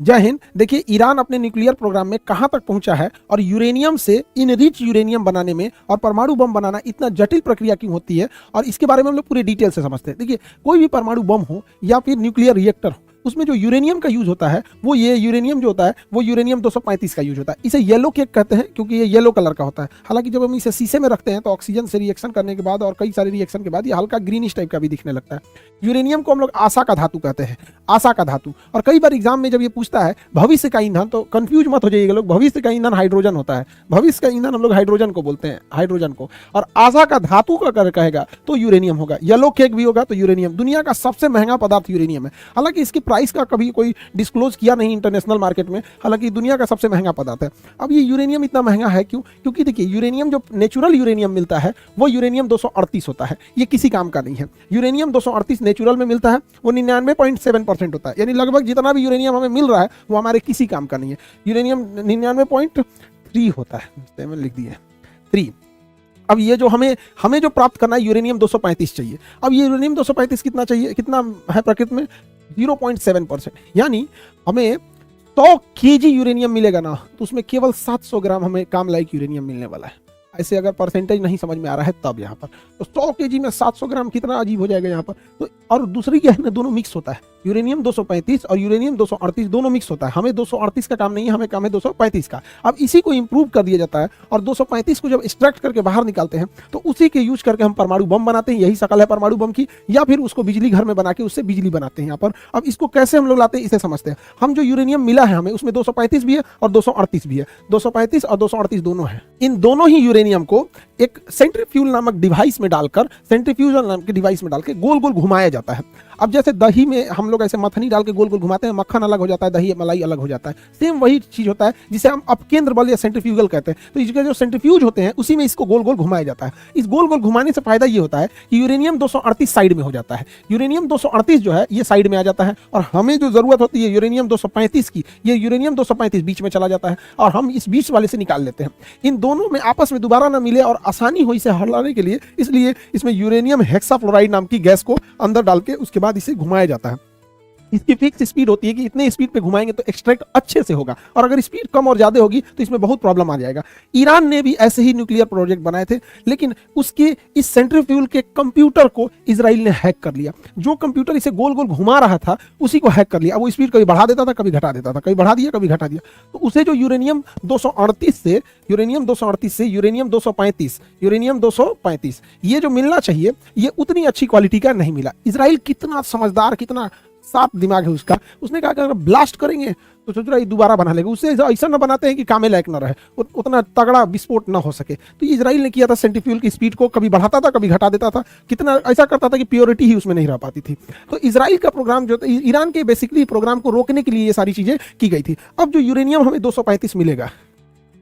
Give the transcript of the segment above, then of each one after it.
जय हिंद। देखिए, ईरान अपने न्यूक्लियर प्रोग्राम में कहां तक पहुंचा है और यूरेनियम से इनरिच यूरेनियम बनाने में और परमाणु बम बनाना इतना जटिल प्रक्रिया क्यों होती है, और इसके बारे में हम लोग पूरे डिटेल से समझते हैं। देखिए, कोई भी परमाणु बम हो या फिर न्यूक्लियर रिएक्टर हो, उसमें जो यूरेनियम का यूज होता है वो ये यूरेनियम जो होता है वो यूरेनियम 235 का यूज होता है। इसे येलो केक कहते हैं क्योंकि ये येलो कलर का होता है। हालांकि जब हम इसे शीशे में रखते हैं तो ऑक्सीजन से रिएक्शन करने के बाद और कई सारे रिएक्शन के बाद ये हल्का ग्रीनिश टाइप का भी दिखने लगता है। यूरेनियम को हम लोग आशा का धातु कहते हैं, आशा का धातु। और कई बार एग्जाम में जब ये पूछता है भविष्य का ईंधन, तो कंफ्यूज मत हो जाइएगा लोग, भविष्य का ईंधन हाइड्रोजन होता है। भविष्य का ईंधन हम लोग हाइड्रोजन को बोलते हैं, हाइड्रोजन को। और आशा का धातु का अगर कहेगा तो यूरेनियम होगा, येलो केक भी होगा तो यूरेनियम। दुनिया का सबसे महंगा पदार्थ यूरेनियम है। हालांकि इसकी प्राइस का कभी कोई डिस्क्लोज किया नहीं इंटरनेशनल मार्केट में, हालांकि दुनिया का सबसे महंगा पदार्थ है। अब ये यूरेनियम इतना महंगा है क्यों? क्योंकि देखिए, यूरेनियम जो नेचुरल यूरेनियम मिलता है वो यूरेनियम 238 होता है। ये किसी काम का नहीं है। यूरेनियम 238 नेचुरल में मिलता है, वो 99.7% होता है। यानी लगभग जितना भी यूरेनियम हमें मिल रहा है वो हमारे किसी काम का नहीं है। यूरेनियम 99.3 होता है, मैंने लिख दिया 3। अब ये जो हमें जो प्राप्त करना है यूरेनियम 235 चाहिए। अब ये यूरेनियम 235 कितना चाहिए, कितना है प्रकृति में? 0.7%। यानी हमें 100 केजी यूरेनियम मिलेगा ना, तो उसमें केवल 700 ग्राम हमें काम लायक यूरेनियम मिलने वाला है। ऐसे अगर परसेंटेज नहीं समझ में आ रहा है तब यहाँ पर, तो 100 केजी में 700 ग्राम कितना अजीब हो जाएगा यहाँ पर। तो और दूसरी क्या है ना, दोनों मिक्स होता है। यूरेनियम 235 और यूरेनियम 238 दोनों मिक्स होता है। हमें 238 का काम नहीं है, हमें काम है 235 का। अब इसी को इंप्रूव कर दिया जाता है और 235 को जब एक्सट्रैक्ट करके बाहर निकालते हैं तो उसी के यूज करके हम परमाणु बम बनाते हैं। यही शकल है परमाणु बम की। या फिर उसको बिजली घर में बना के उससे बिजली बनाते हैं यहाँ पर। अब इसको कैसे हम लोग लाते हैं इसे समझते हैं। हम जो यूरेनियम मिला है हमें, उसमें 235 भी है और 238 भी है। 235 और 238 दोनों है। इन दोनों ही यूरेनियम को एक सेंट्रीफ्यूल नामक डिवाइस में डालकर, सेंट्रीफ्यूजल नाम के डिवाइस में डालकर गोल गोल घुमाया जाता है। अब जैसे दही में हम लोग ऐसे मथनी डाल के गोल गोल घुमाते हैं, मक्खन अलग हो जाता है, दही मलाई अलग हो जाता है। सेम वही चीज होता है जिसे हम अपकेंद्र बल या सेंट्रीफ्यूगल कहते हैं। तो इसके जो सेंट्रीफ्यूज होते हैं उसी में इसको गोल गोल घुमाया जाता है। इस गोल गोल घुमाने से फायदा ये होता है कि यूरेनियम 238 साइड में हो जाता है। यूरेनियम 238 जो है ये साइड में आ जाता है और हमें जो जरूरत होती है यूरेनियम 235 की, ये यूरेनियम 235 बीच में चला जाता है और हम इस बीच वाले से निकाल लेते हैं। इन दोनों में आपस में दोबारा ना मिले और आसानी हो इसे हटाने के लिए, इसलिए इसमें यूरेनियम हेक्साफ्लोराइड नाम की गैस को अंदर डाल के उसके बाद इसे घुमाया जाता है। इसकी फिक्स स्पीड होती है कि इतने स्पीड पे घुमाएंगे तो एक्सट्रैक्ट अच्छे से होगा, और अगर स्पीड कम और ज्यादा होगी तो इसमें बहुत प्रॉब्लम आ जाएगा। ईरान ने भी ऐसे ही न्यूक्लियर प्रोजेक्ट बनाए थे, लेकिन उसके इस सेंट्रीफ्यूल के कंप्यूटर को इजराइल ने हैक कर लिया। जो कंप्यूटर इसे गोल गोल घुमा रहा था उसी को हैक कर लिया। वो स्पीड कभी बढ़ा देता था, कभी घटा देता था, कभी बढ़ा दिया कभी घटा दिया। तो उसे जो यूरेनियम 238 से यूरेनियम 235 ये जो मिलना चाहिए ये उतनी अच्छी क्वालिटी का नहीं मिला। इजराइल कितना समझदार, कितना साफ दिमाग है उसका। उसने कहा कि अगर ब्लास्ट करेंगे तो सोच रहा है दोबारा बना लेगा। उससे ऐसा ना बनाते हैं कि कामे लायक ना रहे, उतना तगड़ा विस्फोट ना हो सके। तो इजराइल ने किया था, सेंट्रीफ्यूल की स्पीड को कभी बढ़ाता था कभी घटा देता था। कितना ऐसा करता था कि प्योरिटी ही उसमें नहीं रह पाती थी। तो इजराइल का प्रोग्राम जो ईरान के बेसिकली प्रोग्राम को रोकने के लिए ये सारी चीजें की गई थी। अब जो यूरेनियम हमें 235 मिलेगा,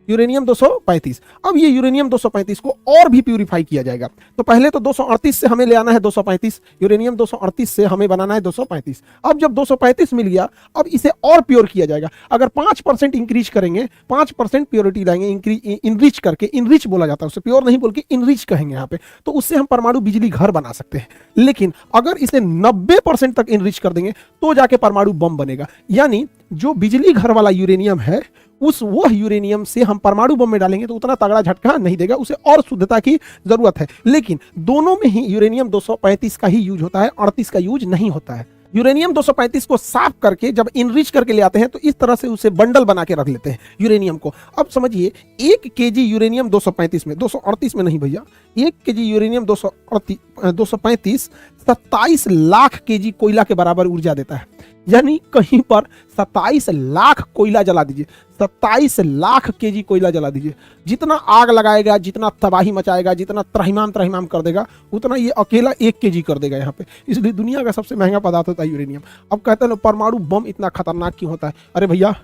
यूरेनियम 235, अब ये यूरेनियम 235 को और भी प्यूरिफाई किया जाएगा। तो पहले तो 238 से हमें ले आना है 235, यूरेनियम 238 से हमें बनाना है 235। अब जब 235 मिल गया, अब इसे और प्योर किया जाएगा। अगर 5% इंक्रीज करेंगे, 5% प्योरिटी लाएंगे, इनरिच करके, इनरिच बोला जाता है उसे, प्योर नहीं बोल के इनरिच कहेंगे यहाँ पे, तो उससे हम परमाणु बिजली घर बना सकते हैं। लेकिन अगर इसे 90% तक इनरिच कर देंगे तो जाके परमाणु बम बनेगा। यानी जो बिजली घर वाला यूरेनियम है वह यूरेनियम से हम परमाणु बम में डालेंगे तो उतना तगड़ा झटका नहीं देगा, उसे और शुद्धता की जरूरत है। लेकिन दोनों में ही यूरेनियम 235 का ही यूज होता है, 38 का यूज नहीं होता है। यूरेनियम 235 को साफ करके जब इनरिच करके ले आते हैं तो इस तरह से उसे बंडल बना के रख लेते हैं यूरेनियम को। अब समझिए 1 केजी यूरेनियम 235 में, 238 में नहीं भैया, 1 केजी यूरेनियम 235 27 लाख केजी कोयला के बराबर ऊर्जा देता है। यानी कहीं पर 27 लाख कोयला जला दीजिए, 27 लाख केजी कोयला जला दीजिए। जितना आग लगाएगा, जितना तबाही मचाएगा, जितना त्रहिमाम कर देगा, उतना ये अकेला 1 केजी कर देगा यहाँ पे। इसलिए दुनिया का सबसे महंगा पदार्थ होता है यूरेनियम। अब कहते हैं परमाणु बम इतना खतरनाक क्यों होता है? अरे भैया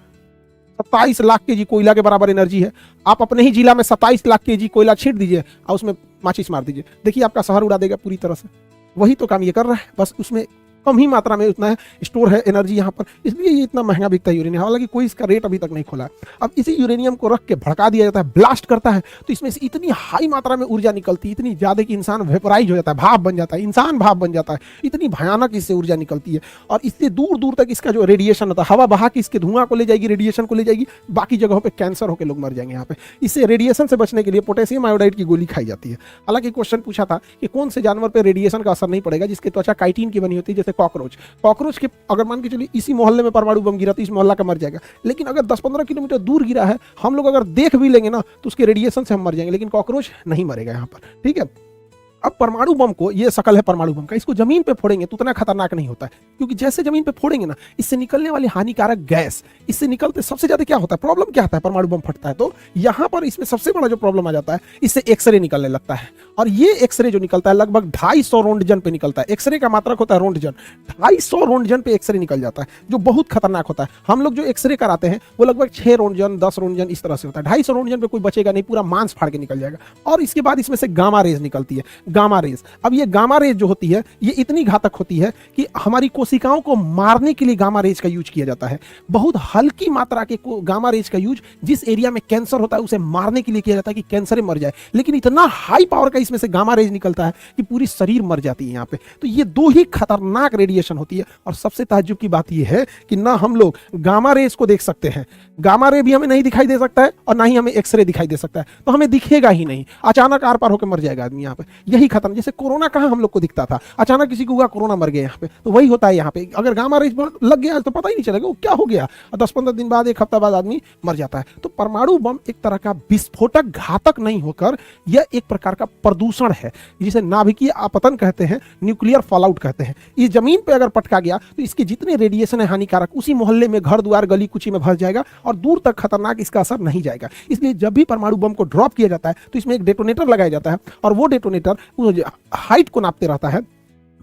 27 लाख केजी कोयला के बराबर एनर्जी है। आप अपने ही जिला में 27 लाख केजी कोयला छींट दीजिए और उसमें माचिस मार दीजिए, देखिए आपका शहर उड़ा देगा पूरी तरह से। वही तो काम ये कर रहा है, बस उसमें कम ही मात्रा में उतना स्टोर है एनर्जी यहाँ पर, इसलिए ये इतना महंगा बिकता है यूरेनियम। हालांकि कोई इसका रेट अभी तक नहीं खोला है। अब इसी यूरेनियम को रख के भड़का दिया जाता है, ब्लास्ट करता है, तो इसमें से इतनी हाई मात्रा में ऊर्जा निकलती है, इतनी ज्यादा कि इंसान वेपोराइज हो जाता है, भाप बन जाता है, इंसान भाप बन जाता है, इतनी भयानक इससे ऊर्जा निकलती है। और इससे दूर दूर तक इसका जो रेडिएशन होता है, हवा बहा के इसके धुआं को ले जाएगी, रेडिएशन को ले जाएगी, बाकी जगहों पे कैंसर होकर लोग मर जाएंगे यहाँ पे। इससे रेडिएशन से बचने के लिए पोटेशियम आयोडाइड की गोली खाई जाती है। हालांकि क्वेश्चन पूछा था कि कौन से जानवर पे रेडिएशन का असर नहीं पड़ेगा, जिसकी त्वचा काइटिन की बनी होती है, जैसे कॉकरोच। कॉकरोच के अगर मान के चलिए इसी मोहल्ले में परमाणु बम गिरा तो इस मोहल्ला का मर जाएगा, लेकिन अगर 10-15 किलोमीटर दूर गिरा है, हम लोग अगर देख भी लेंगे ना तो उसके रेडिएशन से हम मर जाएंगे, लेकिन कॉकरोच नहीं मरेगा यहाँ पर, ठीक है। अब परमाणु बम को, ये शकल है परमाणु बम का, इसको जमीन पे फोड़ेंगे तो उतना खतरनाक नहीं होता है, क्योंकि जैसे जमीन पे फोड़ेंगे ना, इससे निकलने वाली हानिकारक गैस, इससे निकलते सबसे ज्यादा क्या होता है, प्रॉब्लम क्या आता है परमाणु बम फटता है तो यहाँ पर इसमें सबसे बड़ा जो प्रॉब्लम आ जाता है, इससे एक्सरे निकलने लगता है। और ये एक्सरे जो निकलता है लगभग 250 रोंटजन पे निकलता है। एक्सरे का मात्रक होता है रोंटजन, 250 रोंटजन पे एक्सरे निकल जाता है, जो बहुत खतरनाक होता है। हम लोग जो एक्सरे कराते हैं वो लगभग 6 रोंटजन 10 रोंटजन इस तरह से होता है। 250 रोंटजन पे कोई बचेगा नहीं, पूरा मांस फाड़ के निकल जाएगा। और इसके बाद इसमें से गामा रेज निकलती है, गामा रेज। अब ये गामा रेज जो होती है ये इतनी घातक होती है कि हमारी कोशिकाओं को मारने के लिए गामा रेज का यूज किया जाता है। बहुत हल्की मात्रा के गामा रेज का यूज जिस एरिया में कैंसर होता है उसे मारने के लिए किया जाता है कि कैंसर मर जाए, लेकिन इतना हाई पावर का इसमें से गामा रेज निकलता है कि पूरी शरीर मर जाती है यहाँ पे। तो ये दो ही खतरनाक रेडिएशन होती है। और सबसे ताज्जुब की बात यह है कि ना हम लोग गामा रेज को देख सकते हैं, गामा रे भी हमें नहीं दिखाई दे सकता है, और ना ही हमें एक्सरे दिखाई दे सकता है, तो हमें दिखेगा ही नहीं, अचानक आर पार होकर मर जाएगा आदमी यहाँ पे। यही खतरनाक, जैसे कोरोना कहाँ हम लोग को दिखता था, अचानक किसी को हुआ कोरोना मर गया यहाँ पे, तो वही होता है यहाँ पे। अगर गामा रेज लग गया तो पता ही नहीं चलेगा वो क्या हो गया, 10-15 दिन बाद, 1 हफ्ता बाद आदमी मर जाता है। तो परमाणु बम एक तरह का विस्फोटक घातक नहीं होकर यह एक प्रकार का प्रदूषण है, जिसे नाभिकीय आपतन कहते हैं, न्यूक्लियर फॉलआउट कहते हैं। इस जमीन पे अगर पटका गया तो इसके जितने रेडिएशन है हानिकारक उसी मोहल्ले में, घर द्वार गली कुची में भर जाएगा और दूर तक खतरनाक इसका असर नहीं जाएगा। इसलिए जब भी परमाणु बम को ड्रॉप किया जाता है तो इसमें एक डेटोनेटर लगाया जाता है, और वो डेटोनेटर हाइट को नापते रहता है,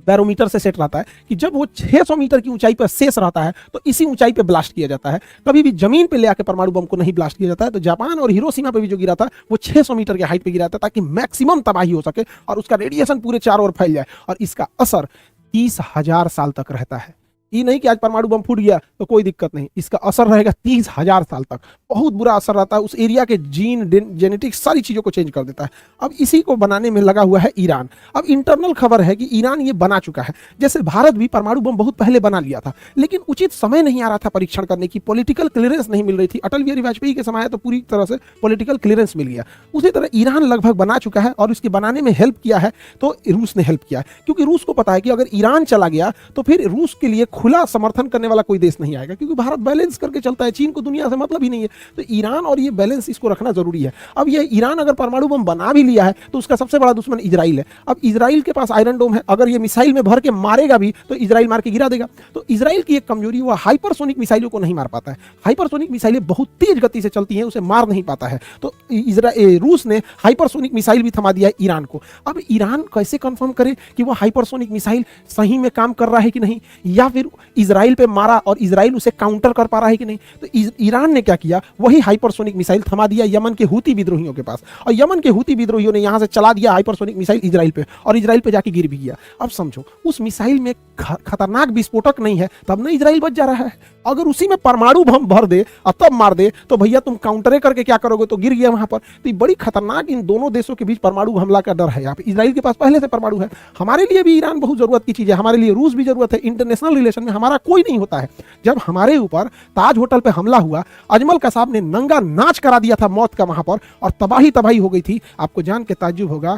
बैरोमीटर से सेट रहता है कि जब वो 600 मीटर की ऊंचाई पर शेष रहता है तो इसी ऊंचाई पे ब्लास्ट किया जाता है। कभी भी जमीन पे ले आके परमाणु बम को नहीं ब्लास्ट किया जाता है। तो जापान और हिरोशिमा पे भी जो गिरा था वो 600 मीटर के हाइट पे गिरा था, ताकि मैक्सिमम तबाही हो सके और उसका रेडिएशन पूरे चारों ओर फैल जाए, और इसका असर 30,000 साल तक रहता है। ये नहीं कि आज परमाणु बम फूट गया तो कोई दिक्कत नहीं, इसका असर रहेगा 30,000 साल तक। बहुत बुरा असर रहता है, उस एरिया के जीन, जेनेटिक्स, सारी चीजों को चेंज कर देता है। अब इसी को बनाने में लगा हुआ है ईरान। अब इंटरनल खबर है कि ईरान ये बना चुका है। जैसे भारत भी परमाणु बम बहुत पहले बना लिया था, लेकिन उचित समय नहीं आ रहा था परीक्षण करने की, पॉलिटिकल क्लियरेंस नहीं मिल रही थी। अटल बिहारी वाजपेयी के समय तो पूरी तरह से पॉलिटिकल क्लियरेंस मिल गया। उसी तरह ईरान लगभग बना चुका है, और इसके बनाने में हेल्प किया है तो रूस ने हेल्प किया है, क्योंकि रूस को पता है कि अगर ईरान चला गया तो फिर रूस के लिए खुला समर्थन करने वाला कोई देश नहीं आएगा, क्योंकि भारत बैलेंस करके चलता है, चीन को दुनिया से मतलब ही नहीं है। तो ईरान और ये बैलेंस इसको रखना जरूरी है। अब ये ईरान अगर परमाणु बम बना भी लिया है तो उसका सबसे बड़ा दुश्मन इजराइल है। अब इजराइल के पास आयरन डोम है, अगर ये मिसाइल में भर के मारेगा भी तो इजराइल मार के गिरा देगा। तो इजराइल की एक कमजोरी, वो हाइपरसोनिक मिसाइलों को नहीं मार पाता है। हाइपरसोनिक मिसाइलें बहुत तेज गति से चलती हैं, उसे मार नहीं पाता है। तो रूस ने हाइपरसोनिक मिसाइल भी थमा दिया है ईरान को। अब ईरान कैसे कंफर्म करे कि वो हाइपरसोनिक मिसाइल सही में काम कर रहा है कि नहीं, या फिर इजराइल पे मारा और इजराइल उसे काउंटर कर पा रहा है कि नहीं। तो ईरान ने क्या किया, वही हाइपरसोनिक मिसाइल थमा दिया यमन के हूती विद्रोहियों के पास, और यमन के हूती विद्रोहियों ने यहां से चला दिया हाइपरसोनिक मिसाइल इजराइल पे, और इजराइल पे जाके गिर भी गया। अब समझो, उस मिसाइल में खतरनाक विस्फोटक नहीं है, तब ना इजराइल बच जा रहा है। अगर उसी में परमाणु बम भर दे और तब मार दे तो भैया तुम काउंटरे करके क्या करोगे, तो गिर गया वहां पर। तो ये बड़ी खतरनाक इन दोनों देशों के बीच परमाणु हमला का डर है। यहाँ पे इजराइल के पास पहले से परमाणु है, हमारे लिए भी ईरान बहुत जरूरत की चीज है, हमारे लिए रूस भी जरूरत है। इंटरनेशनल रिलेशन में हमारा कोई नहीं होता है। जब हमारे ऊपर ताज होटल पे हमला हुआ, अजमल कसाब ने नंगा नाच करा दिया था मौत का वहां पर, और तबाही हो गई थी। आपको जान के ताज्जुब होगा,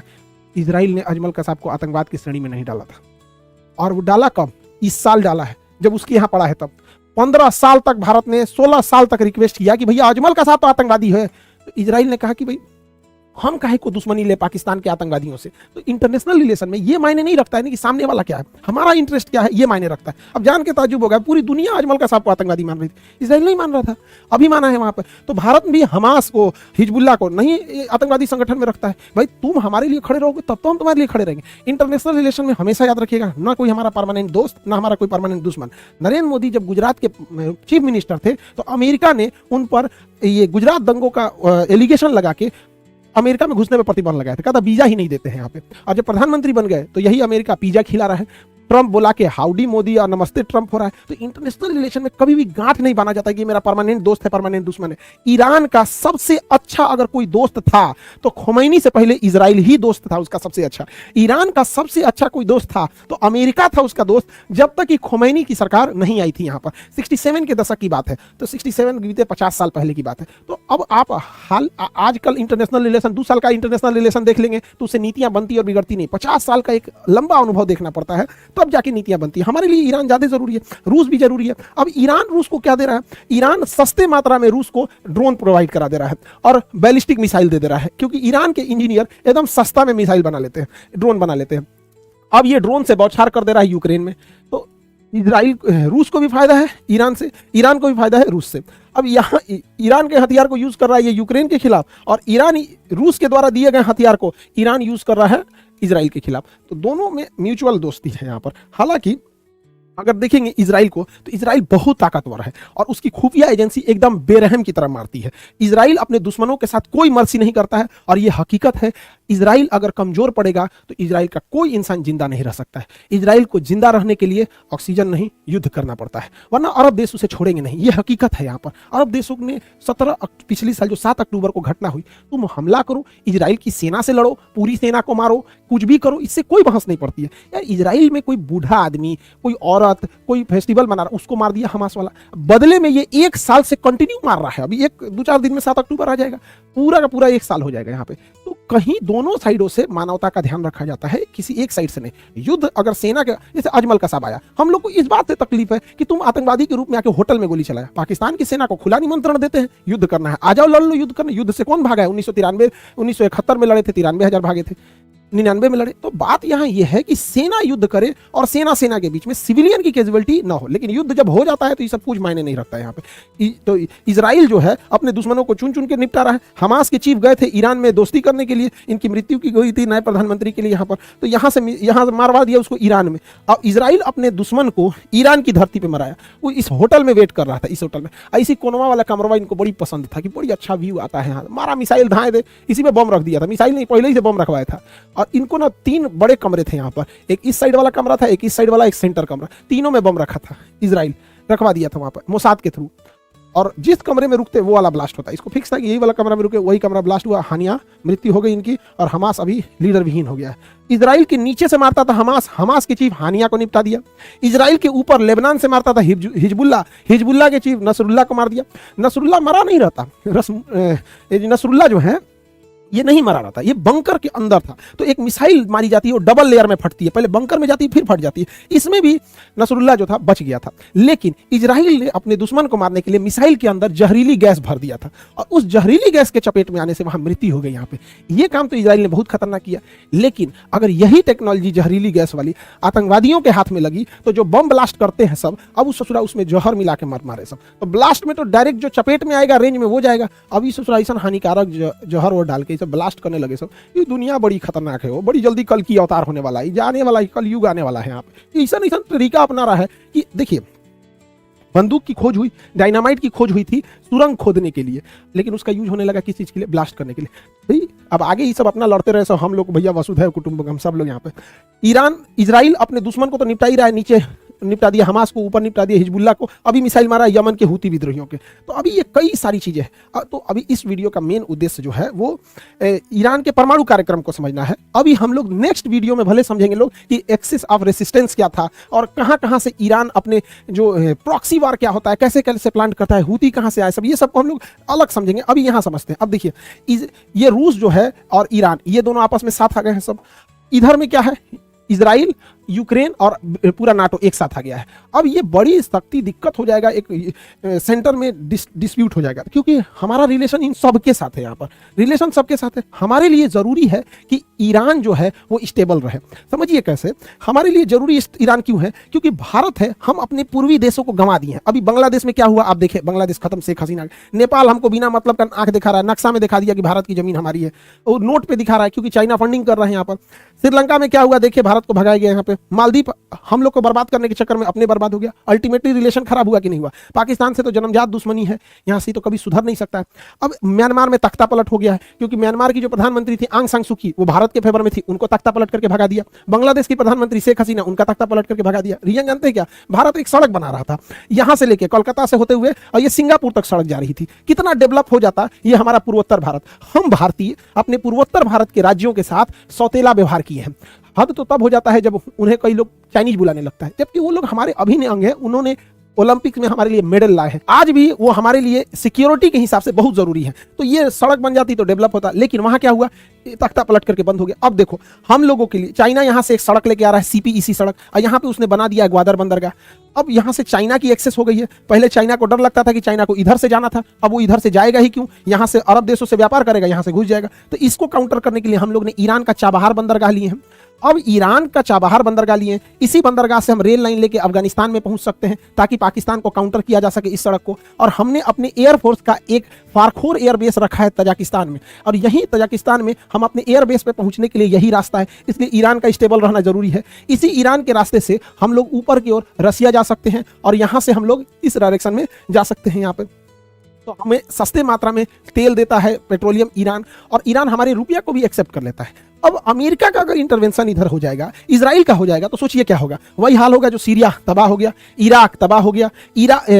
इजराइल ने अजमल कसाब को आतंकवाद की श्रेणी में नहीं डाला था। और वो डाला कब, इस साल डाला है, जब उसके यहाँ पड़ा है तब। 15 साल तक भारत ने, 16 साल तक रिक्वेस्ट किया कि भैया अजमल कसाब तो आतंकवादी है। तो इजराइल ने कहा कि भाई हम काहे को दुश्मनी ले पाकिस्तान के आतंकवादियों से। तो इंटरनेशनल रिलेशन में ये मायने नहीं रखता है कि सामने वाला क्या है, हमारा इंटरेस्ट क्या है, ये मायने रखता है। अब जान के ताज्जुब होगा, पूरी दुनिया अजमल कसाब को आतंकवादी मान रही थी, इजराइल नहीं मान रहा था, अभी माना है वहां पर। तो भारत भी हमास को, हिजबुल्लाह को नहीं आतंकवादी संगठन में रखता है। भाई तुम हमारे लिए खड़े रहोगे तब तो हम तुम्हारे लिए खड़े रहेंगे। इंटरनेशनल रिलेशन में हमेशा याद रखिएगा, ना कोई हमारा परमानेंट दोस्त, ना हमारा कोई परमानेंट दुश्मन। नरेंद्र मोदी जब गुजरात के चीफ मिनिस्टर थे तो अमेरिका ने उन पर ये गुजरात दंगों का एलिगेशन लगा के अमेरिका में घुसने पर प्रतिबंध लगाया था, कहा था वीजा ही नहीं देते हैं यहाँ पे। और जब प्रधानमंत्री बन गए तो यही अमेरिका पिज्जा खिला रहा है। ट्रंप बोला कि हाउडी मोदी और नमस्ते ट्रंप हो रहा है। तो इंटरनेशनल रिलेशन में कभी भी गांठ नहीं बांधा जाता कि मेरा परमानेंट दोस्त है, परमानेंट दुश्मन है। ईरान का सबसे अच्छा अगर कोई दोस्त था तो खोमैनी से पहले इजराइल ही दोस्त था उसका सबसे अच्छा। ईरान का सबसे अच्छा कोई दोस्त था तो अमेरिका था उसका दोस्त, जब तक कि खोमैनी की सरकार नहीं आई थी यहाँ पर। 67 के दशक की बात है, तो 67 बीते 50 साल पहले की बात है। तो अब आप हाल आजकल इंटरनेशनल रिलेशन 2 साल का इंटरनेशनल रिलेशन देख लेंगे तो उससे नीतियां बनती और बिगड़ती नहीं। 50 साल का एक लंबा अनुभव देखना पड़ता है तब जाके नीतियां बनती है। हमारे लिए ईरान ज्यादा जरूरी है, रूस भी जरूरी है। अब ईरान रूस को क्या दे रहा है? ईरान सस्ते मात्रा में रूस को ड्रोन प्रोवाइड करा दे रहा है और बैलिस्टिक मिसाइल दे रहा है, क्योंकि ईरान के इंजीनियर एकदम सस्ता में मिसाइल बना लेते हैं, ड्रोन बना लेते हैं। अब ये ड्रोन से बौछार कर दे रहा है यूक्रेन में। तो इजराइल रूस को भी फायदा है ईरान से, ईरान को भी फायदा है रूस से। अब यहाँ ईरान के हथियार को यूज कर रहा है ये यूक्रेन के खिलाफ, और ईरान रूस के द्वारा दिए गए हथियार को ईरान यूज कर रहा है इजराइल के खिलाफ। तो दोनों में म्यूचुअल दोस्ती है यहाँ पर। हालांकि अगर देखेंगे इजराइल को तो इजराइल बहुत ताकतवर है और उसकी खुफिया एजेंसी एकदम बेरहम की तरह मारती है। इजराइल अपने दुश्मनों के साथ कोई मर्सी नहीं करता है और यह हकीकत है। इजराइल अगर कमजोर पड़ेगा तो इजराइल का कोई इंसान जिंदा नहीं रह सकता है। इजराइल को जिंदा रहने के लिए ऑक्सीजन नहीं, युद्ध करना पड़ता है, वरना अरब देश उसे छोड़ेंगे नहीं। यह हकीकत है यहाँ पर। अरब देशों ने पिछले साल जो 7 अक्टूबर को घटना हुई, तुम हमला करो, इजराइल की सेना से लड़ो, पूरी सेना को मारो, कुछ भी करो, इससे कोई बहस नहीं पड़ती है। यार इजराइल में कोई बूढ़ा आदमी, कोई औरत, कोई फेस्टिवल मना रहा, उसको मार दिया हमास वाला, बदले में ये 1 साल से कंटिन्यू मार रहा है। अभी 2-4 दिन में 7 अक्टूबर आ जाएगा, पूरा का पूरा 1 साल हो जाएगा यहाँ पे। तो कहीं दोनों साइडों से मानवता का ध्यान रखा जाता है, किसी एक साइड से नहीं। युद्ध अगर सेना के, जैसे अजमल कसाब आया, हम लोग को इस बात से तकलीफ है कि तुम आतंकवादी के रूप में आके होटल में गोली चलाया। पाकिस्तान की सेना को खुला निमंत्रण देते हैं, युद्ध करना है, आ जाओ लड़ लो, युद्ध करना। युद्ध से कौन भागा है? 1971 में लड़े थे, 93,000 भागे थे, 99 में लड़े। तो बात यहाँ यह है कि सेना युद्ध करे और सेना के बीच में सिविलियन की कैजुअलिटी ना हो। लेकिन युद्ध जब हो जाता है तो ये सब कुछ मायने नहीं रखता है यहाँ पे। तो इजराइल जो है अपने दुश्मनों को चुन चुन के निपटा रहा है। हमास के चीफ गए थे ईरान में दोस्ती करने के लिए, इनकी मृत्यु की गई थी नए प्रधानमंत्री के लिए यहाँ पर, तो यहाँ से मारवा दिया उसको ईरान में। अब इजराइल अपने दुश्मन को ईरान की धरती पर मराया। वो इस होटल में वेट कर रहा था, इस होटल में। ऐसी कोनवा वाला कमरवा इनको बड़ी पसंद था कि बड़ी अच्छा व्यू आता है यहाँ, मारा मिसाइल धाए दे, इसी में बम रख दिया था। मिसाइल नहीं, पहले ही से बम रखवाया था। और इनको ना 3 बड़े कमरे थे यहाँ पर, एक इस साइड वाला कमरा था, एक इस साइड वाला, एक सेंटर कमरा, तीनों में बम रखा था। इजराइल रखवा दिया था वहां पर मोसाद के थ्रू, और जिस कमरे में रुकते वो वाला ब्लास्ट होता। इसको फिक्स था कि यही वाला कमरा में रुके, वही कमरा ब्लास्ट हुआ, हानिया मृत्यु हो गई इनकी, और हमास अभी लीडर विहीन हो गया है। इजराइल के नीचे से मारता था हमास के चीफ हानिया को निपटा दिया। इजराइल के ऊपर लेबनान से मारता था हिजबुल्ला के चीफ नसरुल्लाह को मार दिया। नसरुल्लाह मरा नहीं रहता, नसरुल्लाह जो है ये नहीं मरा रहा था, ये बंकर के अंदर था। तो एक मिसाइल मारी जाती है और डबल लेयर में फटती है, पहले बंकर में जाती है फिर फट जाती है। इसमें भी नसरुल्लाह जो था बच गया था। लेकिन इजराइल ने अपने दुश्मन को मारने के लिए मिसाइल के अंदर जहरीली गैस भर दिया था, और उस जहरीली गैस के चपेट में आने से वहां मृत्यु हो गई। यहाँ पे ये काम तो इजराइल ने बहुत खतरनाक किया। लेकिन अगर यही टेक्नोलॉजी जहरीली गैस वाली आतंकवादियों के हाथ में लगी तो जो बम ब्लास्ट करते हैं सब, अब उस ससुरा उसमें जहर मिला के मारे सब, तो ब्लास्ट में तो डायरेक्ट जो चपेट में आएगा, रेंज में वो जाएगा। अभी ससुरा ऐसा हानिकारक जहर वो डाल के ब्लास्ट करने लगे सब। ये दुनिया बड़ी खतरनाक है, वो बड़ी जल्दी कल की अवतार होने वाला है, जाने वाला है, कल युग आने वाला है। यहाँ पे ऐसा तरीका अपना रहा है कि देखिए, बंदूक की खोज हुई, डायनामाइट की खोज हुई थी सुरंग खोदने के लिए, लेकिन उसका यूज होने लगा किस चीज के लिए? ब्लास्ट करने के लिए। भाई अब आगे ये सब अपना लड़ते रहे सब, हम लोग भैया वसुधैव कुटुंबकम, सब लोग यहाँ पे। इजराइल अपने दुश्मन को तो निपटा ही रहा है, नीचे निपटा दिया हमास को, ऊपर निपटा दिया हिजबुल्लाह को, अभी मिसाइल मारा यमन के हूती विद्रोहियों के। तो अभी ये कई सारी चीजें हैं। तो अभी इस वीडियो का मेन उद्देश्य जो है वो ईरान के परमाणु कार्यक्रम को समझना है। अभी हम लोग नेक्स्ट वीडियो में भले समझेंगे लोग कि एक्सिस ऑफ रेसिस्टेंस क्या था और कहां कहां से ईरान अपने जो प्रॉक्सी वार क्या होता है, कैसे कैसे प्लान करता है, हूती कहां से आए, सब ये सब हम लोग अलग समझेंगे। अभी यहां समझते हैं। अब देखिए, ये रूस जो है और ईरान, ये दोनों आपस में साथ आ गए हैं सब। इधर में क्या है? इजराइल, यूक्रेन और पूरा नाटो एक साथ आ गया है। अब ये बड़ी सख्ती दिक्कत हो जाएगा, एक सेंटर में डिस्प्यूट हो जाएगा, क्योंकि हमारा रिलेशन इन सबके साथ है। यहाँ पर रिलेशन सबके साथ है। हमारे लिए जरूरी है कि ईरान जो है वो स्टेबल रहे। समझिए कैसे हमारे लिए जरूरी ईरान क्यों है? क्योंकि भारत है, हम अपने पूर्वी देशों को गंवा दिए हैं। अभी बांग्लादेश में क्या हुआ आप देखें, बांग्लादेश खत्म, शेख हसीना। नेपाल हमको बिना मतलब का आंख दिखा रहा है, नक्शा में दिखा दिया कि भारत की जमीन हमारी है, और नोट पे दिखा रहा है क्योंकि चाइना फंडिंग कर रहा है यहाँ पर। श्रीलंका में क्या हुआ देखिए, भारत को भगाया गया यहाँ पे, पे मालदीव हम लोग को बर्बाद करने के चक्कर में अपने बर्बाद हो गया। अल्टीमेटली रिलेशन खराब हुआ कि नहीं हुआ? पाकिस्तान से तो जन्मजात दुश्मनी है, यहाँ से तो कभी सुधर नहीं सकता है। अब म्यांमार में तख्ता पलट हो गया है, क्योंकि म्यांमार की जो प्रधानमंत्री थी आंग सान सू की, वो भारत के फेवर में थी, उनको तख्ता पलट करके भगा दिया। बांग्लादेश की प्रधानमंत्री शेख हसीना, उनका तख्ता पलट करके भगा दिया। रीजन जानते हैं क्या? भारत एक सड़क बना रहा था यहां से लेके कोलकाता से होते हुए, और ये सिंगापुर तक सड़क जा रही थी। कितना डेवलप हो जाता ये हमारा पूर्वोत्तर भारत। हम भारतीय अपने पूर्वोत्तर भारत के राज्यों के साथ सौतेला व्यवहार किए हैं। हद तो तब हो जाता है जब उन्हें कई लोग चाइनीज बुलाने लगता है, जबकि वो लोग हमारे अभिन्न अंग हैं। उन्होंने ओलंपिक्स में हमारे लिए मेडल लाए हैं, आज भी वो हमारे लिए सिक्योरिटी के हिसाब से बहुत जरूरी है। तो ये सड़क बन जाती तो डेवलप होता, लेकिन वहां क्या हुआ? तख्ता पलट करके बंद हो गया। अब देखो हम लोगों के लिए चाइना यहां से एक सड़क लेके आ रहा है, सीपीईसी सड़क, और यहां पे उसने बना दिया ग्वादर बंदरगाह। अब यहां से चाइना की एक्सेस हो गई है। पहले चाइना को डर लगता था कि चाइना को इधर से जाना था, अब वो इधर से जाएगा ही क्यों? यहां से अरब देशों से व्यापार करेगा, यहां से घुस जाएगा। तो इसको काउंटर करने के लिए हम लोग ने ईरान का चाबहार बंदरगाह लिए हैं। अब ईरान का चाबहार बंदरगाह लिए, इसी बंदरगाह से हम रेल लाइन लेके अफगानिस्तान में पहुंच सकते हैं, ताकि पाकिस्तान को काउंटर किया जा सके इस सड़क को। और हमने अपने एयरफोर्स का एक फारखोर एयरबेस रखा है तजाकिस्तान में, और यही तजाकिस्तान में हम अपने एयरबेस पे पहुंचने के लिए यही रास्ता है। इसलिए ईरान का स्टेबल रहना जरूरी है। इसी ईरान के रास्ते से हम लोग ऊपर की ओर रसिया जा सकते हैं, और यहां से हम लोग इस डायरेक्शन में जा सकते हैं। यहाँ पे तो हमें सस्ते मात्रा में तेल देता है पेट्रोलियम ईरान, और ईरान हमारे रुपया को भी एक्सेप्ट कर लेता है। अब अमेरिका का अगर इंटरवेंशन इधर हो जाएगा, इजराइल का हो जाएगा, तो सोचिए क्या होगा? वही हाल होगा जो सीरिया तबाह हो गया, इराक तबाह हो गया,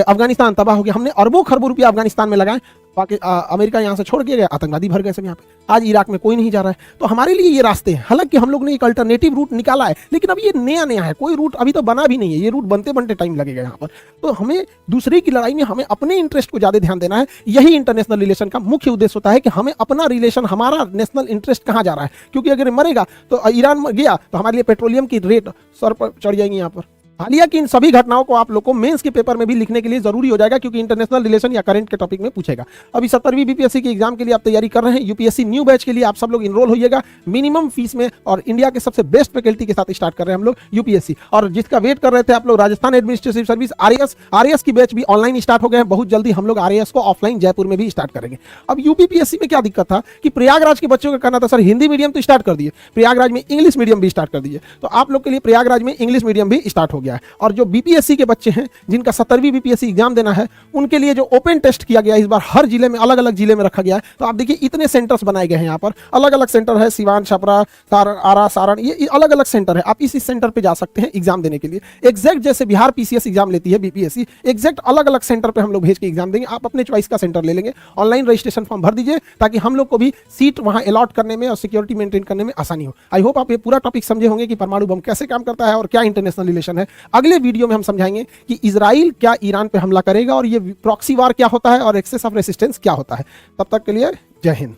अफगानिस्तान तबाह हो गया। हमने अरबों खरबों रुपया अफगानिस्तान में लगाए, अमेरिका यहाँ से छोड़ के गया, आतंकवादी भर गए सब यहाँ पे। आज इराक में कोई नहीं जा रहा है। तो हमारे लिए ये रास्ते हैं। हालांकि हम लोग ने एक अल्टरनेटिव रूट निकाला है, लेकिन अब ये नया नया है, कोई रूट अभी तो बना भी नहीं है। ये रूट बनते बनते टाइम लगेगा यहाँ पर। तो हमें दूसरे की लड़ाई में हमें अपने इंटरेस्ट को ज्यादा ध्यान देना है। यही इंटरनेशनल रिलेशन का मुख्य उद्देश्य होता है कि हमें अपना रिलेशन, हमारा नेशनल इंटरेस्ट कहाँ जा रहा है। क्योंकि अगर मरेगा तो ईरान गया तो हमारे लिए पेट्रोलियम की रेट सर पर चढ़ जाएंगी यहाँ पर। हालिया की इन सभी घटनाओं को आप लोग को मेंस के पेपर में भी लिखने के लिए जरूरी हो जाएगा, क्योंकि इंटरनेशनल रिलेशन या करंट के टॉपिक में पूछेगा। अभी 70वीं बीपीएससी के एग्जाम के लिए आप तैयारी कर रहे हैं, यूपीएससी न्यू बैच के लिए आप सब लोग इनरोल होइएगा मिनिमम फीस में, और इंडिया के सबसे बेस्ट फैकल्टी के साथ स्टार्ट कर रहे हैं हम लोग यूपीएससी। और जिसका वेट कर रहे थे आप लोग, राजस्थान एडमिनिस्ट्रेटिव सर्विस आरएएस की बैच भी ऑनलाइन स्टार्ट हो गए हैं। बहुत जल्दी हम लोग आरएएस को ऑफलाइन जयपुर में भी स्टार्ट करेंगे। अब यूपीपीएससी में क्या दिक्कत था कि प्रयागराज के बच्चों का कहना था सर हिंदी मीडियम तो स्टार्ट कर दिए, प्रयागराज में इंग्लिश मीडियम भी स्टार्ट कर दिए। तो आप लोग के लिए प्रयागराज में इंग्लिश मीडियम भी स्टार्ट हो गया है। और जो बीपीएससी के बच्चे हैं जिनका 70वीं बीपीएससी एग्जाम देना है, उनके लिए जो ओपन टेस्ट किया गया है इस बार हर जिले में, अलग अलग जिले में रखा गया है। तो आप देखिए इतने सेंटर्स बनाए गए हैं यहाँ पर, अलग अलग सेंटर है, सिवान, छपरा, आरा, सारण, ये अलग अलग सेंटर है। आप इस सेंटर पे जा सकते हैं एग्जाम देने के लिए। एग्जैक्ट जैसे बिहार पीसीएस एग्जाम लेती है बीपीएससी, एग्जैक्ट अलग अलग सेंटर पे हम लोग भेज के एग्जाम देंगे। आप अपने चॉइस का सेंटर ले लेंगे, ऑनलाइन रजिस्ट्रेशन फॉर्म भर दीजिए, ताकि हम लोग को भी सीट वहां अलॉट करने में और सिक्योरिटी मेंटेन करने में आसानी हो। आई होप आप ये पूरा टॉपिक समझे होंगे कि परमाणु बम कैसे काम करता है और क्या इंटरनेशनल रिलेशन है। अगले वीडियो में हम समझाएंगे कि इजराइल क्या ईरान पे हमला करेगा, और ये प्रॉक्सी वार क्या होता है, और एक्सेस ऑफ रेसिस्टेंस क्या होता है। तब तक के लिए जय हिंद।